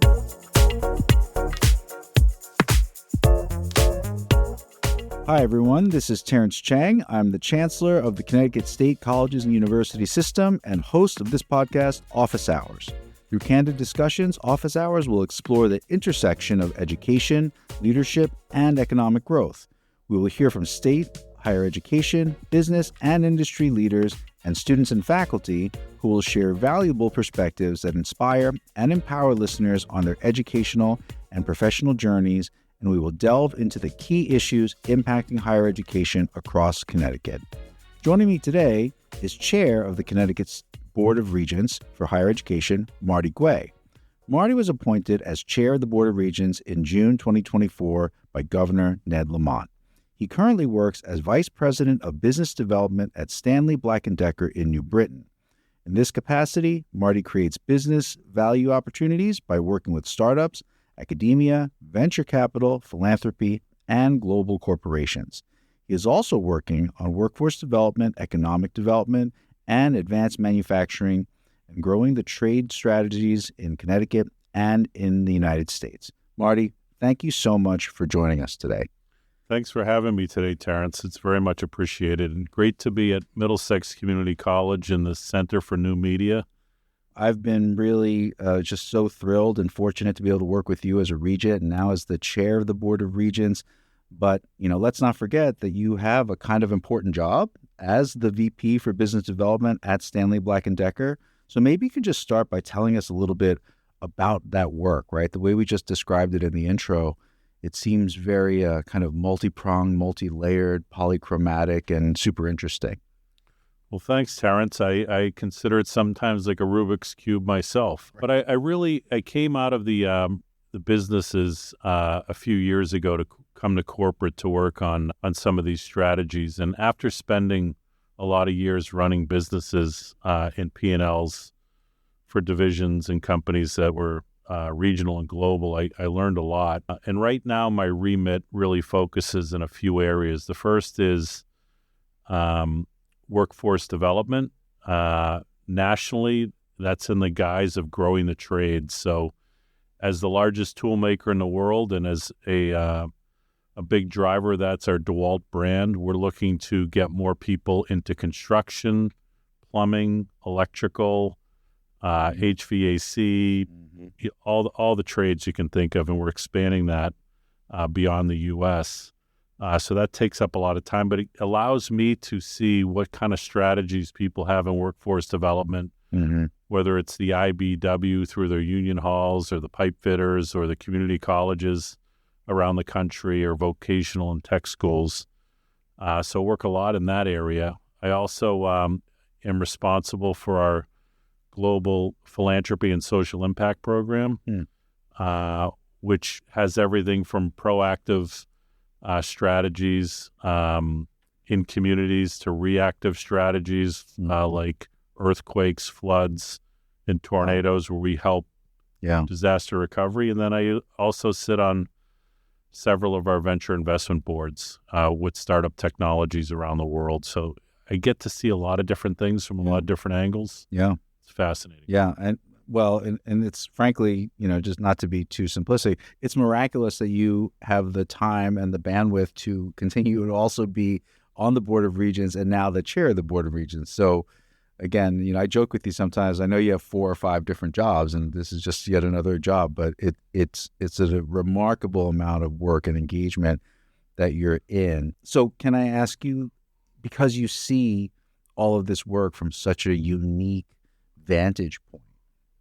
Hi, everyone. This is Terrence Cheng. I'm the Chancellor of the Connecticut State Colleges and University System and host of this podcast, Office Hours. Through candid discussions, Office Hours will explore the intersection of education, leadership, and economic growth. We will hear from state, higher education, business, and industry leaders and students and faculty who will share valuable perspectives that inspire and empower listeners on their educational and professional journeys, and we will delve into the key issues impacting higher education across Connecticut. Joining me today is Chair of the Connecticut Board of Regents for Higher Education, Marty Guay. Marty was appointed as Chair of the Board of Regents in June 2024 by Governor Ned Lamont. He currently works as Vice President of Business Development at Stanley Black & Decker in New Britain. In this capacity, Marty creates business value opportunities by working with startups, academia, venture capital, philanthropy, and global corporations. He is also working on workforce development, economic development, and advanced manufacturing, and growing the trade strategies in Connecticut and in the United States. Marty, thank you so much for joining us today. Thanks for having me today, Terrence. It's very much appreciated, and great to be at Middlesex Community College in the Center for New Media. I've been really just so thrilled and fortunate to be able to work with you as a regent and now as the chair of the Board of Regents. But, let's not forget that you have a kind of important job as the VP for Business Development at Stanley Black & Decker. So maybe you can just start by telling us a little bit about that work, right? The way we just described it in the intro, it seems very kind of multi-pronged, multi-layered, polychromatic, and super interesting. Well, thanks, Terrence. I consider it sometimes like a Rubik's Cube myself. Right. But I came out of the businesses a few years ago to come to corporate to work on some of these strategies. And after spending a lot of years running businesses in P&Ls for divisions and companies that were regional and global, I learned a lot. And right now, my remit really focuses in a few areas. The first is workforce development. Nationally, that's in the guise of growing the trades. So as the largest tool maker in the world and as a big driver, that's our DeWalt brand, we're looking to get more people into construction, plumbing, electrical, HVAC, all the trades you can think of, and we're expanding that beyond the U.S., so that takes up a lot of time, but it allows me to see what kind of strategies people have in workforce development, whether it's the IBW through their union halls or the pipe fitters or the community colleges around the country or vocational and tech schools. So work a lot in that area. I also am responsible for our global philanthropy and social impact program, which has everything from proactive strategies in communities to reactive strategies like earthquakes, floods, and tornadoes, where we help disaster recovery. And then I also sit on several of our venture investment boards with startup technologies around the world. So I get to see a lot of different things from a lot of different angles. Yeah. It's fascinating. Yeah. And it's frankly, just not to be too simplistic, it's miraculous that you have the time and the bandwidth to continue to also be on the Board of Regents and now the chair of the Board of Regents. So again, I joke with you sometimes. I know you have 4 or 5 different jobs, and this is just yet another job, but it's a remarkable amount of work and engagement that you're in. So can I ask you, because you see all of this work from such a unique vantage point,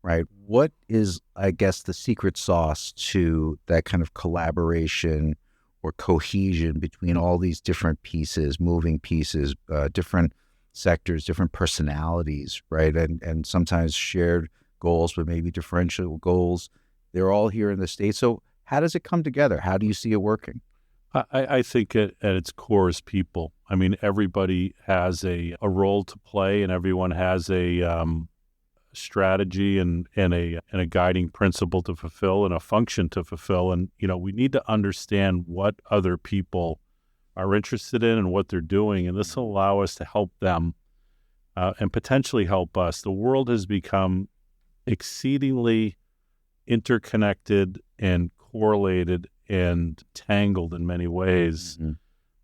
right? What is, I guess, the secret sauce to that kind of collaboration or cohesion between all these different pieces, moving pieces, different sectors, different personalities, right? And sometimes shared goals, but maybe differential goals. They're all here in the state. So how does it come together? How do you see it working? I think at its core is people. I mean, everybody has a role to play, and everyone has a strategy and a guiding principle to fulfill and a function to fulfill. And, we need to understand what other people are interested in and what they're doing. And this will allow us to help them and potentially help us. The world has become exceedingly interconnected and correlated and tangled in many ways.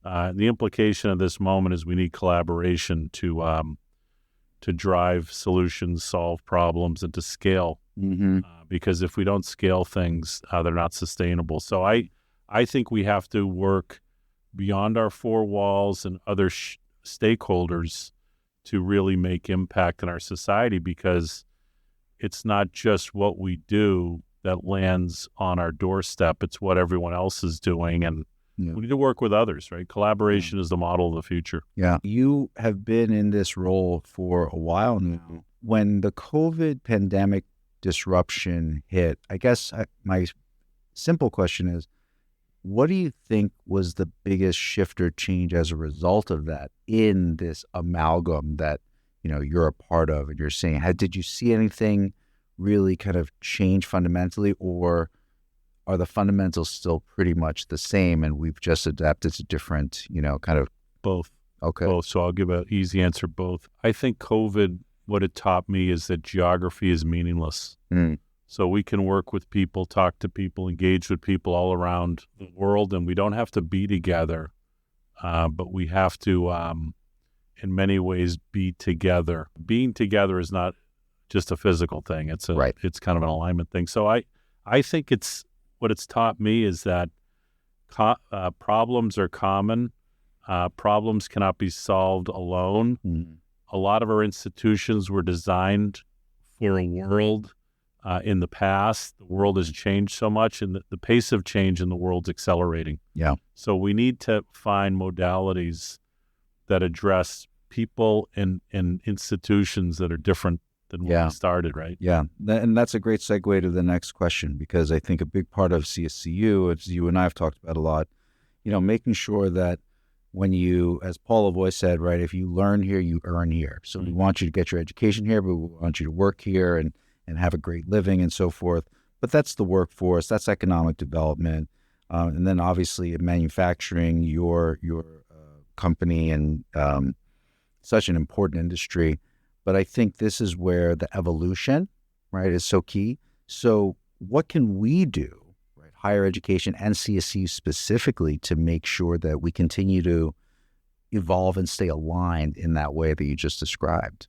The implication of this moment is we need collaboration to drive solutions, solve problems, and to scale. Because if we don't scale things, they're not sustainable. So I think we have to work beyond our four walls and other stakeholders to really make impact in our society, because it's not just what we do that lands on our doorstep. It's what everyone else is doing. And we need to work with others, right? Collaboration is the model of the future. Yeah. You have been in this role for a while now. When the COVID pandemic disruption hit, I guess my simple question is, what do you think was the biggest shift or change as a result of that in this amalgam that, you're a part of and you're seeing? Did you see anything really kind of change fundamentally, or are the fundamentals still pretty much the same and we've just adapted to different, kind of... Both. Okay. Both. So I'll give an easy answer, both. I think COVID, what it taught me is that geography is meaningless. So we can work with people, talk to people, engage with people all around the world, and we don't have to be together, but we have to, in many ways, be together. Being together is not just a physical thing. It's it's kind of an alignment thing. So I think what it's taught me is that problems are common. Problems cannot be solved alone. A lot of our institutions were designed for a world in the past. The world has changed so much, and the pace of change in the world's accelerating. Yeah. So we need to find modalities that address people and institutions that are different than when we started, right? Yeah. And that's a great segue to the next question, because I think a big part of CSCU, as you and I have talked about a lot, making sure that when you, as Paul Lavoie said, right, if you learn here, you earn here. So we want you to get your education here, but we want you to work here and have a great living and so forth. But that's the workforce, that's economic development. And then obviously in manufacturing, your company and such an important industry. But I think this is where the evolution, right, is so key. So what can we do, right, higher education and CSCU specifically, to make sure that we continue to evolve and stay aligned in that way that you just described?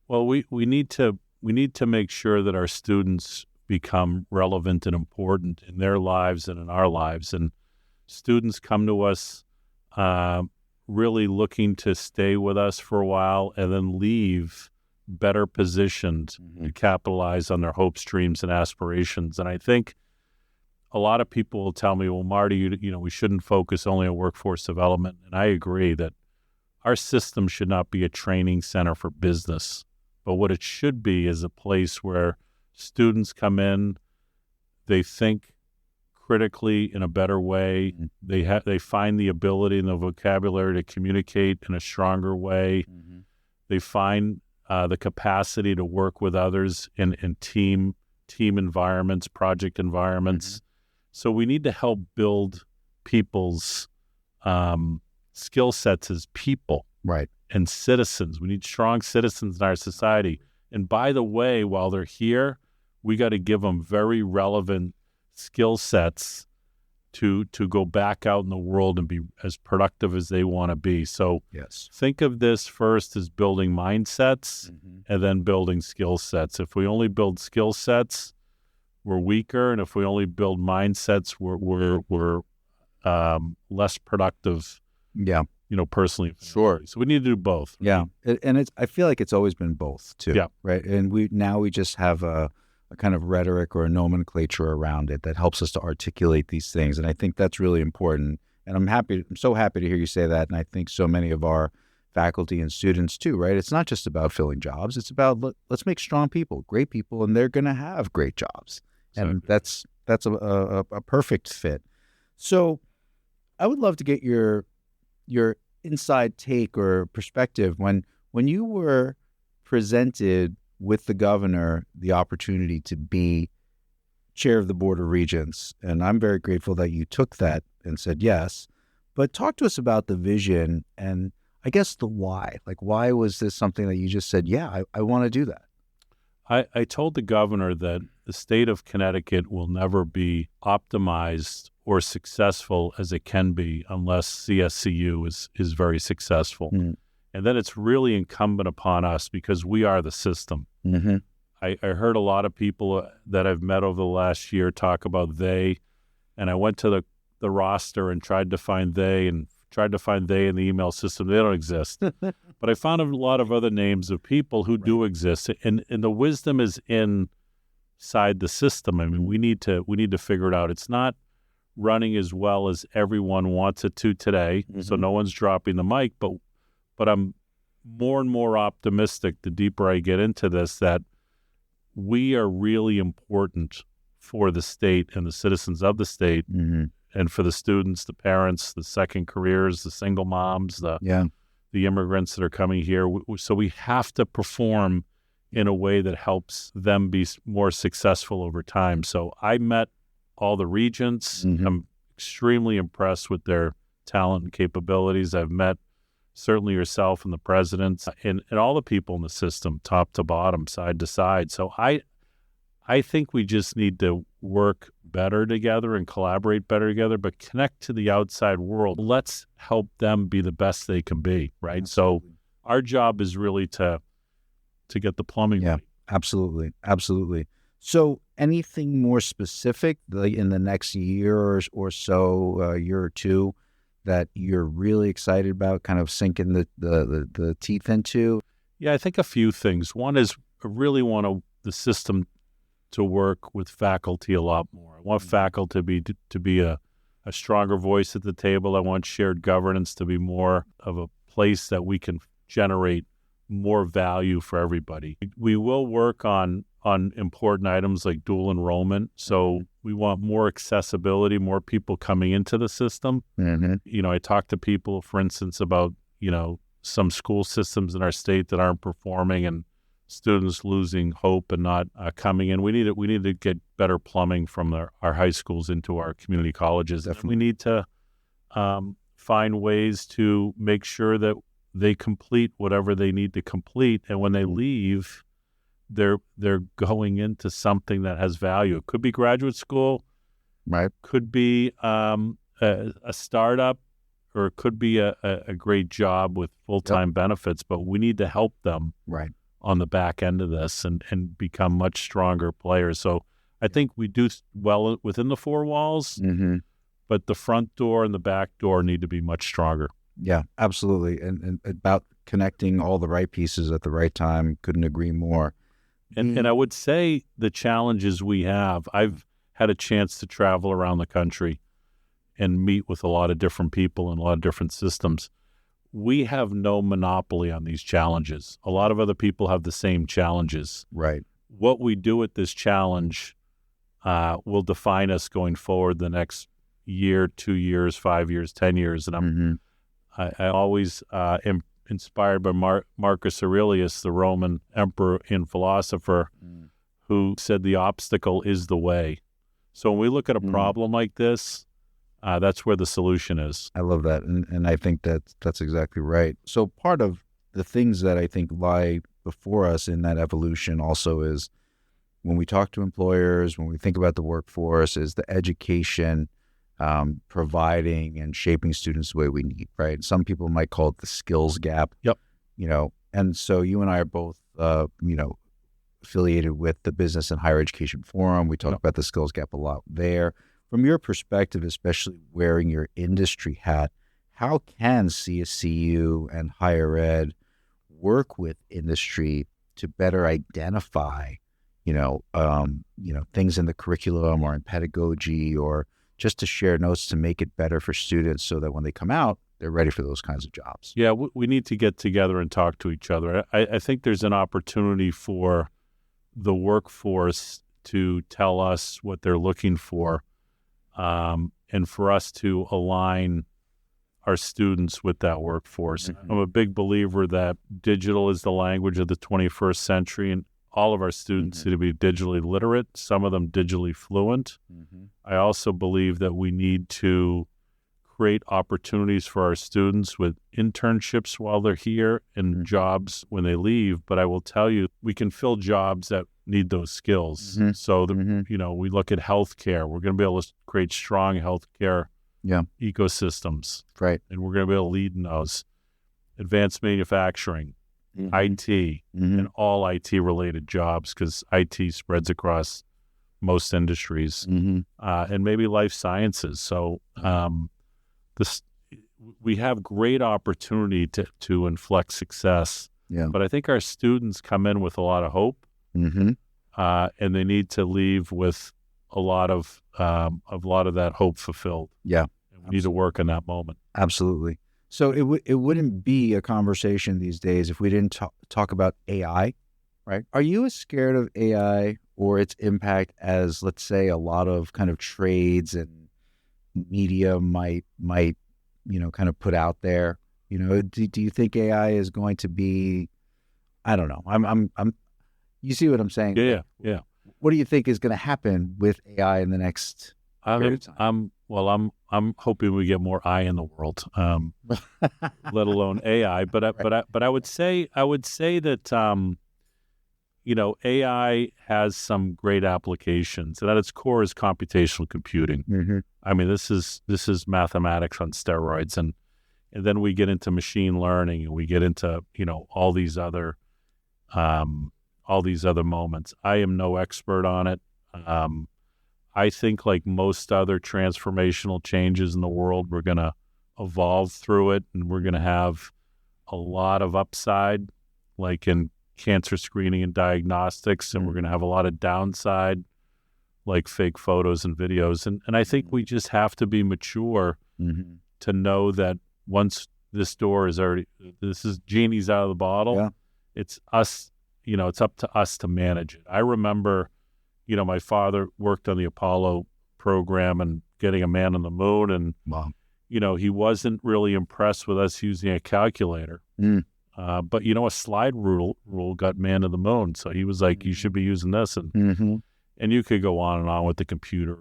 Well, we need to make sure that our students become relevant and important in their lives and in our lives. And students come to us really looking to stay with us for a while and then leave better positioned to capitalize on their hopes, dreams, and aspirations. And I think a lot of people will tell me, well, Marty, we shouldn't focus only on workforce development. And I agree that our system should not be a training center for business. But what it should be is a place where students come in, they think critically in a better way. They find the ability and the vocabulary to communicate in a stronger way. They find the capacity to work with others in team environments, project environments. So we need to help build people's skill sets as people. Right. And citizens. We need strong citizens in our society. And by the way, while they're here, we got to give them very relevant skill sets to go back out in the world and be as productive as they want to be. So think of this first as building mindsets and then building skill sets. If we only build skill sets, we're weaker. And if we only build mindsets, we're less productive. Yeah. Personally. Sure. So we need to do both. Yeah. And I feel like it's always been both too. Yeah. Right. And we just have a kind of rhetoric or a nomenclature around it that helps us to articulate these things. And I think that's really important. And I'm so happy to hear you say that. And I think so many of our faculty and students too, right? It's not just about filling jobs. It's about, let's make strong people, great people, and they're going to have great jobs. Exactly. And that's a perfect fit. So I would love to get your inside take or perspective when you were presented with the governor the opportunity to be chair of the Board of Regents. And I'm very grateful that you took that and said yes. But talk to us about the vision and I guess the why. Like, why was this something that you just said, yeah, I want to do that? I told the governor that the state of Connecticut will never be optimized or successful as it can be unless CSCU is very successful. And then it's really incumbent upon us because we are the system. I heard a lot of people that I've met over the last year talk about they, and I went to the roster and tried to find they in the email system. They don't exist. But I found a lot of other names of people who do exist, and the wisdom is inside the system. I mean, we need to figure it out. It's not running as well as everyone wants it to today, so no one's dropping the mic, but I'm more and more optimistic the deeper I get into this that we are really important for the state and the citizens of the state, and for the students, the parents, the second careers, the single moms, the immigrants that are coming here. So we have to perform in a way that helps them be more successful over time. So I met all the regents. I'm extremely impressed with their talent and capabilities. I've met certainly yourself and the president and all the people in the system, top to bottom, side to side. So I think we just need to work better together and collaborate better together, but connect to the outside world. Let's help them be the best they can be, right? Absolutely. So our job is really to get the plumbing right. Absolutely. So anything more specific in the next year or so, year or two, that you're really excited about kind of sinking the teeth into? Yeah, I think a few things. One is I really want the system to work with faculty a lot more. I want faculty to be a stronger voice at the table. I want shared governance to be more of a place that we can generate more value for everybody. We will work on important items like dual enrollment. So we want more accessibility, more people coming into the system. I talk to people, for instance, about, some school systems in our state that aren't performing and students losing hope and not coming in. We need to get better plumbing from our high schools into our community colleges. Definitely. We need to find ways to make sure that they complete whatever they need to complete, and when they leave, they're going into something that has value. It could be graduate school, right? Could be a startup, or it could be a great job with full-time benefits. But we need to help them on the back end of this and become much stronger players. So I think we do well within the four walls, but the front door and the back door need to be much stronger. Yeah, absolutely. And about connecting all the right pieces at the right time. Couldn't agree more. And I would say the challenges we have, I've had a chance to travel around the country and meet with a lot of different people and a lot of different systems. We have no monopoly on these challenges. A lot of other people have the same challenges. Right. What we do with this challenge will define us going forward the next year, 2 years, 5 years, 10 years. And I always am inspired by Marcus Aurelius, the Roman emperor and philosopher, who said the obstacle is the way. So when we look at a problem like this, that's where the solution is. I love that. And I think that's exactly right. So part of the things that I think lie before us in that evolution also is when we talk to employers, when we think about the workforce, is the education, providing and shaping students the way we need, right? Some people might call it the skills gap. Yep. And so you and I are both, affiliated with the Business and Higher Education Forum. We talk about the skills gap a lot there. From your perspective, especially wearing your industry hat, how can CSCU and higher ed work with industry to better identify, things in the curriculum or in pedagogy, or just to share notes to make it better for students so that when they come out, they're ready for those kinds of jobs? Yeah, we need to get together and talk to each other. I think there's an opportunity for the workforce to tell us what they're looking for, and for us to align our students with that workforce. I'm a big believer that digital is the language of the 21st century, and all of our students need to be digitally literate, some of them digitally fluent. I also believe that we need to create opportunities for our students with internships while they're here and jobs when they leave. But I will tell you, we can fill jobs that need those skills. Mm-hmm. So, Mm-hmm. we look at healthcare. We're going to be able to create strong healthcare ecosystems. Right. And we're going to be able to lead in those. Advanced manufacturing, Mm-hmm. IT, Mm-hmm. and all IT-related jobs, because IT spreads across most industries, Mm-hmm. and maybe life sciences. So we have great opportunity to inflect success. Yeah. But I think our students come in with a lot of hope, Mm-hmm. and they need to leave with a lot of that hope fulfilled. Yeah. And we need to work in that moment. Absolutely. So it wouldn't be a conversation these days if we didn't talk about AI, right? Are you as scared of AI or its impact as, let's say, a lot of kind of trades and media might kind of put out there? Do you think AI is going to be? I don't know. I'm. You see what I'm saying? Yeah. What do you think is going to happen with AI in the next period of time? I'm hoping we get more I in the world, let alone AI. But I would say that AI has some great applications, and at its core is computational computing. Mm-hmm. I mean, this is mathematics on steroids, and then we get into machine learning, and we get into all these other moments. I am no expert on it. I think, like most other transformational changes in the world, we're going to evolve through it, and we're going to have a lot of upside, like in cancer screening and diagnostics, and we're going to have a lot of downside, like fake photos and videos. And I think we just have to be mature to know that once this is genie's out of the bottle, it's us, it's up to us to manage it. I remember, my father worked on the Apollo program and getting a man on the moon, and, he wasn't really impressed with us using a calculator. But, a slide rule got man to the moon. So he was like, you should be using this. And and you could go on and on with the computer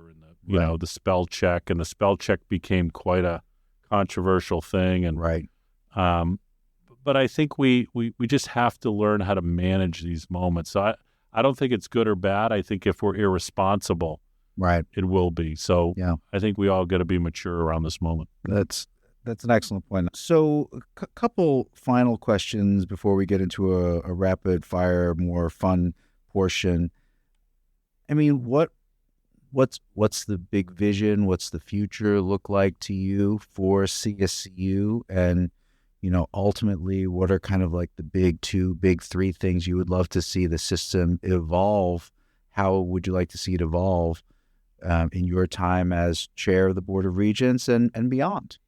and, the spell check. And the spell check became quite a controversial thing. And but I think we just have to learn how to manage these moments. So I don't think it's good or bad. I think if we're irresponsible, it will be. So I think we all got to be mature around this moment. That's an excellent point. So a couple final questions before we get into a rapid fire, more fun portion. I mean, what's the big vision? What's the future look like to you for CSCU? And, ultimately, what are kind of like the big three things you would love to see the system evolve? How would you like to see it evolve in your time as chair of the Board of Regents and beyond?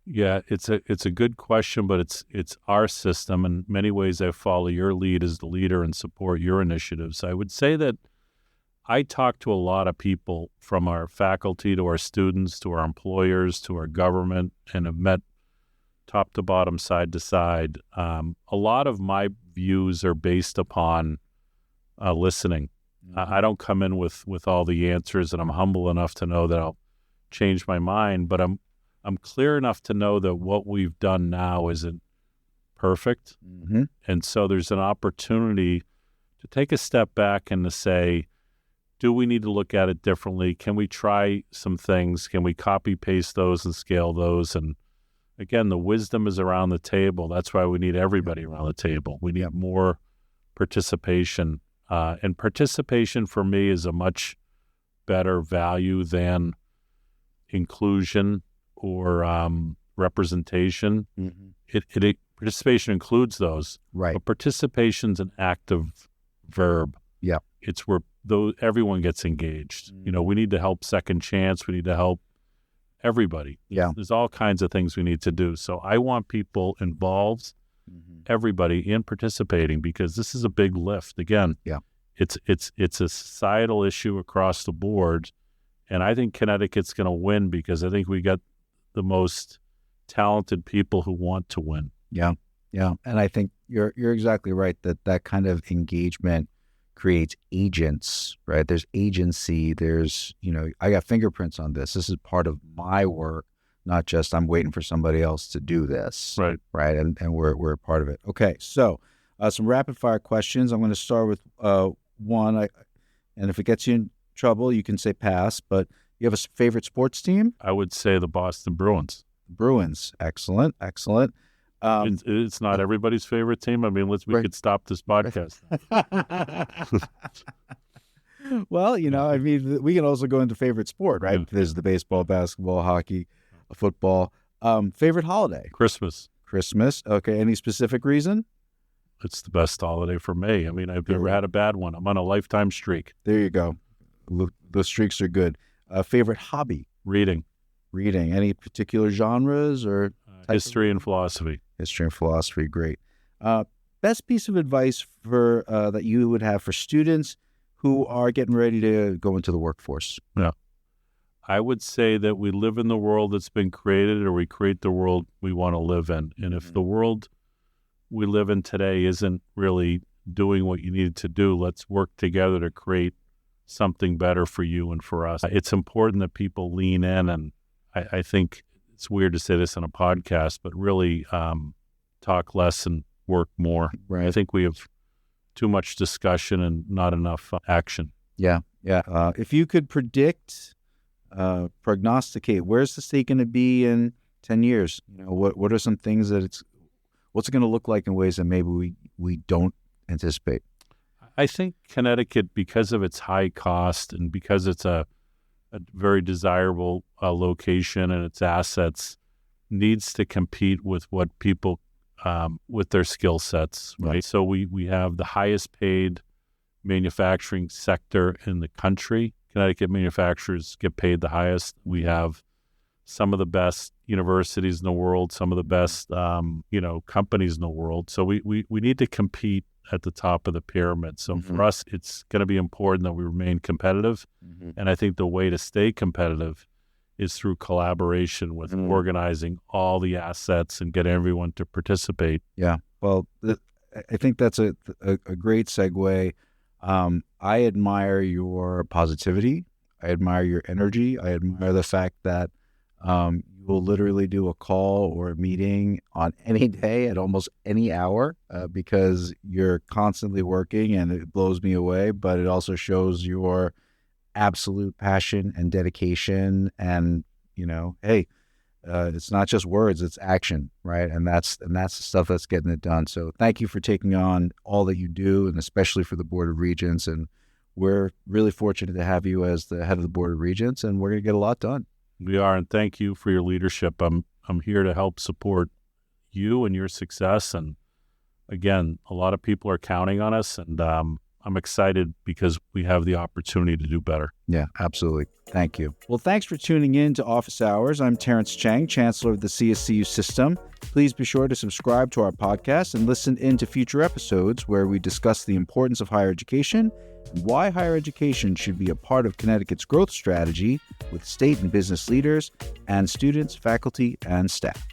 Yeah, it's a good question, but it's our system. In many ways, I follow your lead as the leader and support your initiatives. I would say that I talk to a lot of people, from our faculty to our students to our employers to our government, and have met top to bottom, side to side. A lot of my views are based upon listening. I don't come in with all the answers, and I'm humble enough to know that I'll change my mind, but I'm clear enough to know that what we've done now isn't perfect. And so there's an opportunity to take a step back and to say, do we need to look at it differently? Can we try some things? Can we copy paste those and scale those? And again, the wisdom is around the table. That's why we need everybody around the table. We need more participation. And participation for me is a much better value than inclusion or representation. Participation includes those, but participation's an active verb. It's where everyone gets engaged. We need to help Second Chance. We need to help everybody. There's all kinds of things we need to do. So I want people involved, everybody in participating, because this is a big lift. Again, it's a societal issue across the board, and I think Connecticut's going to win because I think we got the most talented people who want to win. And I think you're exactly right that kind of engagement creates agents, right? There's agency. There's, I got fingerprints on this. This is part of my work, not just I'm waiting for somebody else to do this. Right. And we're a part of it. Okay. So some rapid fire questions. I'm going to start with one, and if it gets you in trouble, you can say pass, but you have a favorite sports team? I would say the Boston Bruins. Bruins. Excellent. It's not everybody's favorite team. I mean, we could stop this podcast. Well, I mean, we can also go into favorite sport, right? Yeah. There's the baseball, basketball, hockey, football. Favorite holiday? Christmas. Okay. Any specific reason? It's the best holiday for me. I mean, I've never had a bad one. I'm on a lifetime streak. There you go. The streaks are good. Favorite hobby? Reading. Any particular genres or history and philosophy? History and philosophy. Great. Best piece of advice for that you would have for students who are getting ready to go into the workforce? Yeah. I would say that we live in the world that's been created, or we create the world we want to live in. And if the world we live in today isn't really doing what you need to do, let's work together to create something better for you and for us. It's important that people lean in, and I think it's weird to say this on a podcast, but really talk less and work more. Right. I think we have too much discussion and not enough action. Yeah. If you could prognosticate, where's the state going to be in 10 years? What are some things what's it going to look like in ways that maybe we don't anticipate? I think Connecticut, because of its high cost and because it's a very desirable location and its assets, needs to compete with what people with their skill sets, right? Right. So we have the highest paid manufacturing sector in the country. Connecticut manufacturers get paid the highest. We have some of the best universities in the world, some of the best companies in the world. So we need to compete at the top of the pyramid. So for us, it's going to be important that we remain competitive. And I think the way to stay competitive is through collaboration with organizing all the assets and get everyone to participate. Yeah. Well, I think that's a great segue. I admire your positivity. I admire your energy. I admire the fact that you will literally do a call or a meeting on any day at almost any hour because you're constantly working, and it blows me away. But it also shows your absolute passion and dedication. And hey, it's not just words; it's action, right? And that's the stuff that's getting it done. So thank you for taking on all that you do, and especially for the Board of Regents. And we're really fortunate to have you as the head of the Board of Regents, and we're going to get a lot done. We are, and thank you for your leadership. I'm here to help support you and your success. And again, a lot of people are counting on us, and I'm excited because we have the opportunity to do better. Yeah, absolutely. Thank you. Well, thanks for tuning in to Office Hours. I'm Terrence Cheng, Chancellor of the CSCU system. Please be sure to subscribe to our podcast and listen in to future episodes where we discuss the importance of higher education and why higher education should be a part of Connecticut's growth strategy with state and business leaders and students, faculty, and staff.